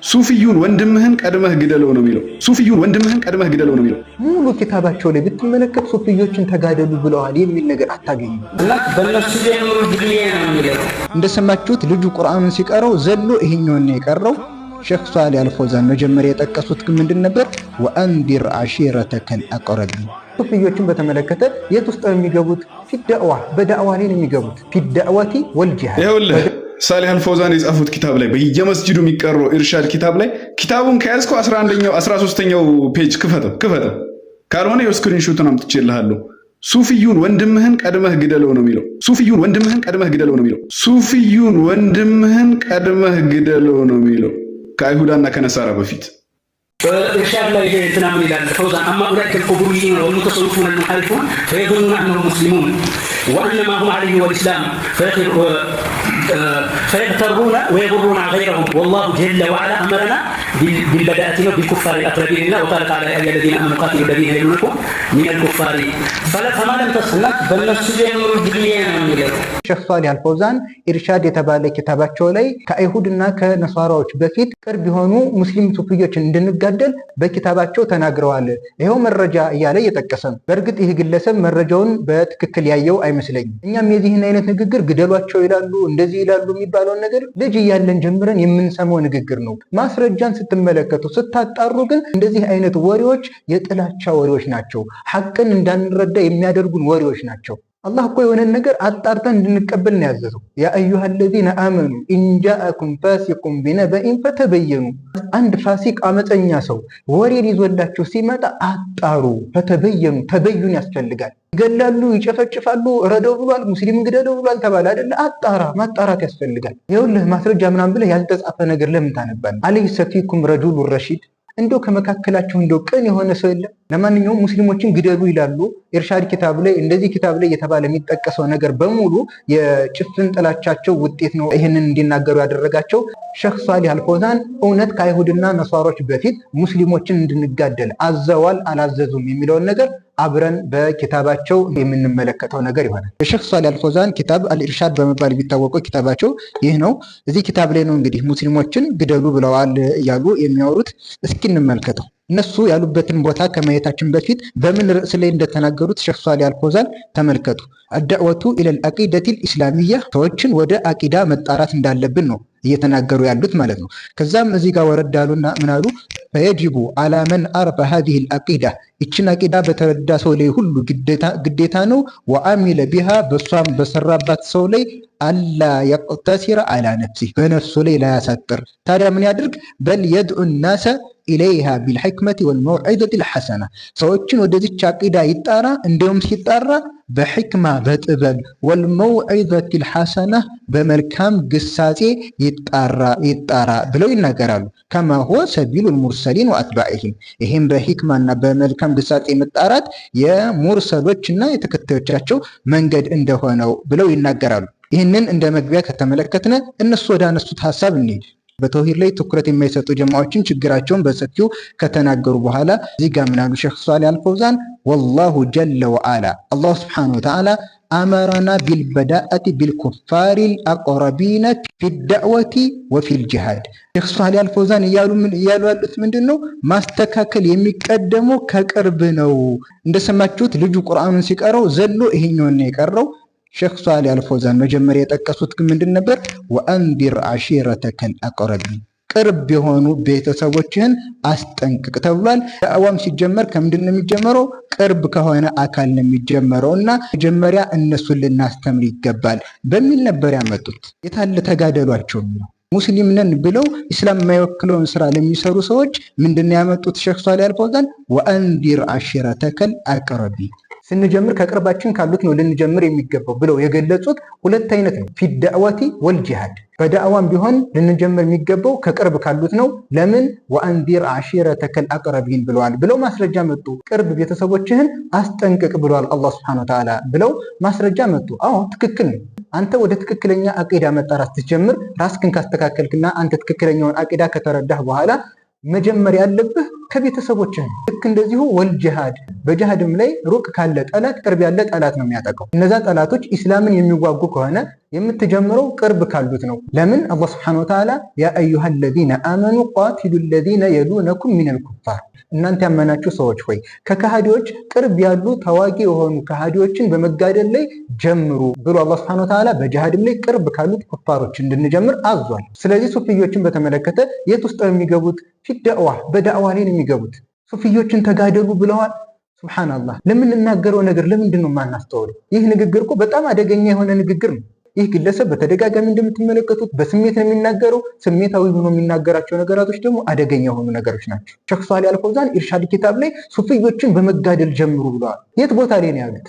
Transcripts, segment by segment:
ሱፊዩን ወንድምህን ቀድመህ ግደለው ነው የሚለው። ሱፊዩን ወንድምህን ቀድመህ ግደለው ነው የሚለው። ሙሉ ኪታባቸው ላይ ብትመለከት ሱፊዮችን ተጋደሉ ብለዋል የሚል ነገር አታገኙ። በእነሱ ጀምሮ ግድያ ነው የሚለው። እንደሰማችሁት ልጁ ቁርአኑን ሲቀረው ዘሎ ይሄኛውን ነው የቀረው። ሼክ ሷሊህ አልፈውዛን መጀመሪያ የጠቀሱት ግን ምንድን ነበር? ወአንዲር አሺረተከል አቅረቢን። ሱፊዮችን በተመለከተ የት ውስጥ ነው የሚገቡት? ፊዳዕዋ በዳዕዋ ላይ ነው የሚገቡት። ፊዳዕዋቲ ወልጂሃድ። ይኸውልህ ሷሊህ አልፈውዛን የጻፉት ኪታብ ላይ በየመስጂዱ የሚቀረው ኢርሻድ ኪታብ ላይ ኪታቡን ከያዝከው 13ኛው ፔጅ ክፈተው። ካልሆነ የስክሪንሾቱን አምጥቼልሃለሁ። ሱፊዩን ወንድምህን ቀድመህ ግደለው ነው የሚለው። ሱፊዩን ወንድምህን ቀድመህ ግደለው ነው የሚለው። ሱፊዩን ወንድምህን ቀድመህ ግደለው ነው የሚለው ከአይሁዳና ከነሳራ በፊት إرشاد الله يتنام إلى الفوز أما أولئك القبوريين والمتصوفون المنحرفون فيظنون أنهم مسلمون وأنما هم عليه والإسلام فيغترون ويضرون غيرهم والله جل وعلا أمرنا بالبداءة بالكفار الأقربين لنا وقال تعالى يا أيها الذين آمنوا قاتلوا الذين يلونكم من الكفار فما لم تصلك بل نسجن الدنيا من ሼክ ሷሊህ አልፈውዛን ኢርሻድ የተባለ ኪታባቸው ላይ ከአይሁድና ከነሳራዎች በፊት ቅርብ የሆኑ ሙስሊም ሱፊዮችን እንድንጋደል በኪታባቸው ተናግረዋል። ይሄው መረጃ እያለ እየጠቀሰ ነው። በእርግጥ ይህ ግለሰብ መረጃውን በትክክል ያየው አይመስለኝም። እኛም የዚህን አይነት ንግግር ግደሏቸው ይላሉ እንደዚህ ይላሉ የሚባለውን ነገር ልጅ እያለን ጀምረን የምንሰማው ንግግር ነው። ማስረጃን ስትመለከቱ ስታጣሩ ግን እንደዚህ አይነት ወሬዎች የጥላቻ ወሬዎች ናቸው። ሐቅን እንዳንረዳ የሚያደርጉን ወሬዎች ናቸው። አላህ እኮ የሆነን ነገር አጣርተን እንድንቀበል ነው ያዘዘው። ያ አዩሃ አለዚነ አመኑ ኢንጃአኩም ፋሲቁን ቢነበኢን ፈተበየኑ። አንድ ፋሲቅ አመፀኛ ሰው ወሬን ይዞላችሁ ሲመጣ አጣሩ። ፈተበየኑ፣ ተበዩን ያስፈልጋል። ይገላሉ፣ ይጨፈጭፋሉ፣ ረደው ብሏል፣ ሙስሊም ግደለው ብሏል ተባለ አይደለ? ማጣራት ያስፈልጋል። ይኸውልህ ማስረጃ ምናምን ብለህ ያልተጻፈ ነገር ለምን ታነባለህ? አለይሰ ፊኩም ረጁሉ ረሺድ። እንደው ከመካከላችሁ እንደው ቅን የሆነ ሰው የለም? ለማንኛውም ሙስሊሞችን ግደሉ ይላሉ ኢርሻድ ኪታብ ላይ። እንደዚህ ኪታብ ላይ የተባለ የሚጠቀሰው ነገር በሙሉ የጭፍን ጥላቻቸው ውጤት ነው ይህንን እንዲናገሩ ያደረጋቸው። ሼክ ሷሊህ አልፈውዛን እውነት ከአይሁድና ነሷሮች በፊት ሙስሊሞችን እንድንጋደል አዘዋል አላዘዙም የሚለውን ነገር አብረን በኪታባቸው የምንመለከተው ነገር ይሆናል። የሼክ ሷሊህ አልፈውዛን ኪታብ አልኢርሻድ በመባል የሚታወቀው ኪታባቸው ይህ ነው። እዚህ ኪታብ ላይ ነው እንግዲህ ሙስሊሞችን ግደሉ ብለዋል እያሉ የሚያወሩት። እስኪ እንመልከተው። እነሱ ያሉበትን ቦታ ከማየታችን በፊት በምን ርዕስ ላይ እንደተናገሩት ሼክ ሷሊህ አልፈውዛን ተመልከቱ። አዳዕወቱ ኢለል አቂደቲል ኢስላሚያ፣ ሰዎችን ወደ አቂዳ መጣራት እንዳለብን ነው እየተናገሩ ያሉት ማለት ነው። ከዛም እዚህ ጋር ወረዳሉና ምናሉ ፈየጅቡ አላ መን አረፈ ሃዚሂል አቂዳ፣ ይችን አቂዳ በተረዳ ሰው ላይ ሁሉ ግዴታ ነው። ወአሚለ ቢሃ፣ በሷም በሰራባት ሰው ላይ አላ የቅተሲረ አላ ነፍሲህ፣ በነፍሱ ላይ ላያሳጥር። ታዲያ ምን ያድርግ? በል የድዑ ናሰ ኢለይሃ ቢልሕክመቲ ወልመውዒዘቲ ልሐሰና፣ ሰዎችን ወደዚች አቂዳ ይጣራ። እንዲሁም ሲጣራ በሕክማ በጥበብ ወልመውዒዘቲ ልሐሰና፣ በመልካም ግሳጼ ይጣራ ብለው ይናገራሉ። ከማ ሁወ ሰቢሉል ሙርሰሊን ወአትባዕህም፣ ይህም በሕክማና በመልካም ግሳጼ መጣራት የሙርሰሎች እና የተከታዮቻቸው መንገድ እንደሆነው ብለው ይናገራሉ። ይህንን እንደ መግቢያ ከተመለከትነ እነሱ ወደ አነሱት ሀሳብ እንሂድ። በተውሂድ ላይ ትኩረት የማይሰጡ ጀማዎችን ችግራቸውን በሰፊው ከተናገሩ በኋላ እዚህ ጋር ምናሉ ሼክ ሷሊህ አልፈውዛን? ወላሁ ጀለ ወዓላ፣ አላሁ ስብሓነሁ ወተዓላ አመረና ቢልበዳአቲ ቢልኩፋሪል አቅረቢነ ፊዳዕወቲ ወፊል ጂሃድ። ሼክ ሷሊህ አልፈውዛን እያሉ ያሉት ምንድን ነው? ማስተካከል የሚቀደመው ከቅርብ ነው። እንደሰማችሁት ልጁ ቁርአኑን ሲቀረው ዘሎ ይሄኛውን ነው የቀረው። ሼክ ሷሊህ አልፈውዛን መጀመሪያ የጠቀሱት ግን ምንድን ነበር? ወአንዲር አሺረተከል አቅረቢን፣ ቅርብ የሆኑ ቤተሰቦችህን አስጠንቅቅ ተብሏል። ዳዕዋም ሲጀመር ከምንድን ነው የሚጀመረው? ቅርብ ከሆነ አካል ነው የሚጀመረው እና መጀመሪያ እነሱን ልናስተምር ይገባል በሚል ነበር ያመጡት። የታለ ተጋደሏቸው የሚለው ሙስሊም ነን ብለው ኢስላም የማይወክለውን ስራ ለሚሰሩ ሰዎች ምንድን ነው ያመጡት? ሼክ ሷሊህ አልፈውዛን ወአንዲር አሺረተከል አቅረቢን፣ ስንጀምር ከቅርባችን ካሉት ነው ልንጀምር የሚገባው ብለው የገለጹት ሁለት አይነት ነው፣ ፊዳዕወቲ ወልጂሃድ። በዳዕዋም ቢሆን ልንጀምር የሚገባው ከቅርብ ካሉት ነው። ለምን? ወአንዚር አሺረተከል አቅረቢን ብለዋል ብለው ማስረጃ መጡ። ቅርብ ቤተሰቦችህን አስጠንቅቅ ብለዋል አላህ ሱብሓነሁ ወተዓላ ብለው ማስረጃ መጡ። አዎ ትክክል ነው። አንተ ወደ ትክክለኛ አቂዳ መጣራት ስትጀምር ራስህን ካስተካከልክና አንተ ትክክለኛውን አቂዳ ከተረዳህ በኋላ መጀመር ያለብህ ከቤተሰቦችህ ነው። ልክ እንደዚሁ ወልጅሃድ በጅሃድም ላይ ሩቅ ካለ ጠላት ቅርብ ያለ ጠላት ነው የሚያጠቃው። እነዛ ጠላቶች ኢስላምን የሚዋጉ ከሆነ የምትጀምረው ቅርብ ካሉት ነው። ለምን አላህ ሱብሓነሁ ወተዓላ ያ አዩሃ ለዚነ አመኑ ቃቲሉ ለዚነ የሉነኩም ሚነል ኩፋር፣ እናንተ ያመናችሁ ሰዎች ሆይ ከከሃዲዎች ቅርብ ያሉ ተዋጊ የሆኑ ከሃዲዎችን በመጋደል ላይ ጀምሩ ብሎ አላህ ሱብሓነሁ ወተዓላ በጅሃድም ላይ ቅርብ ካሉት ኩፋሮች እንድንጀምር አዟል። ስለዚህ ሱፊዮችን በተመለከተ የት ውስጥ ነው የሚገቡት? ፊደዕዋ በዳዕዋ ላይ ነው የሚገቡት። ሱፊዮችን ተጋደሉ ብለዋል። ሱብሓነላህ ለምንናገረው ነገር ለምንድን ነው የማናስተውለው? ይህ ንግግር እኮ በጣም አደገኛ የሆነ ንግግር ነው። ይህ ግለሰብ በተደጋጋሚ እንደምትመለከቱት በስሜት ነው የሚናገረው። ስሜታዊ ሆኖ የሚናገራቸው ነገራቶች ደግሞ አደገኛ የሆኑ ነገሮች ናቸው። ሼክ ሷሊህ አልፈውዛን ኢርሻድ ኪታብ ላይ ሱፊዮችን በመጋደል ጀምሩ ብለዋል። የት ቦታ ላይ ነው ያሉት?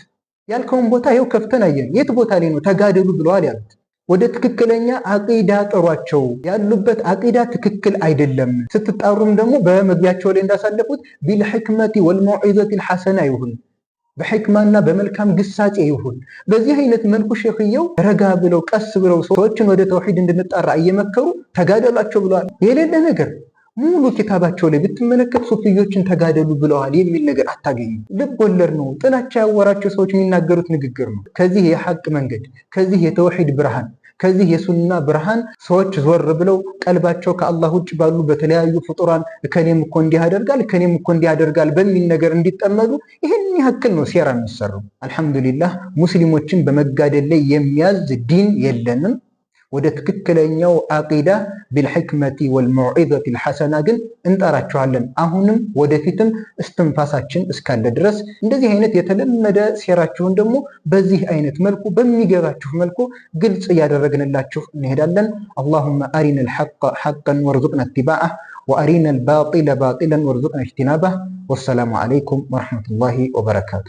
ያልከውን ቦታ ይኸው ከፍተን አየን። የት ቦታ ላይ ነው ተጋደሉ ብለዋል ያሉት? ወደ ትክክለኛ አቂዳ ጥሯቸው። ያሉበት አቂዳ ትክክል አይደለም። ስትጣሩም ደግሞ በመግቢያቸው ላይ እንዳሳለፉት ቢልሕክመቲ ወልመውዒዘቲ ልሐሰና ይሁን፣ በሕክማና በመልካም ግሳጼ ይሁን። በዚህ አይነት መልኩ ሼኽየው ረጋ ብለው ቀስ ብለው ሰዎችን ወደ ተውሂድ እንድንጣራ እየመከሩ ተጋደሏቸው ብለዋል። የሌለ ነገር ሙሉ ኪታባቸው ላይ ብትመለከት ሱፊዮችን ተጋደሉ ብለዋል የሚል ነገር አታገኙ። ልብ ወለድ ነው። ጥላቻ ያወራቸው ሰዎች የሚናገሩት ንግግር ነው። ከዚህ የሐቅ መንገድ፣ ከዚህ የተውሂድ ብርሃን፣ ከዚህ የሱና ብርሃን ሰዎች ዞር ብለው ቀልባቸው ከአላህ ውጭ ባሉ በተለያዩ ፍጡራን ከኔም እኮ እንዲህ ያደርጋል ከኔም እኮ እንዲህ ያደርጋል በሚል ነገር እንዲጠመዱ ይህን ያክል ነው ሴራ የሚሰራው። አልሐምዱሊላህ ሙስሊሞችን በመጋደል ላይ የሚያዝ ዲን የለንም። ወደ ትክክለኛው አቂዳ ቢልሕክመቲ ወልመውዒዘቲ ልሐሰና ግን እንጠራቸዋለን። አሁንም ወደፊትም እስትንፋሳችን እስካለ ድረስ እንደዚህ አይነት የተለመደ ሴራችሁን ደግሞ በዚህ አይነት መልኩ በሚገባችሁ መልኩ ግልጽ እያደረግንላችሁ እንሄዳለን። አላሁመ አሪና ልሐቀ ሐቀን ወርዙቅና ኢትባዐህ ወአሪና ልባጢለ ባጢለን ወርዙቅና እጅቲናባህ። ወሰላሙ ዓለይኩም ወረሕመቱላሂ ወበረካቱ።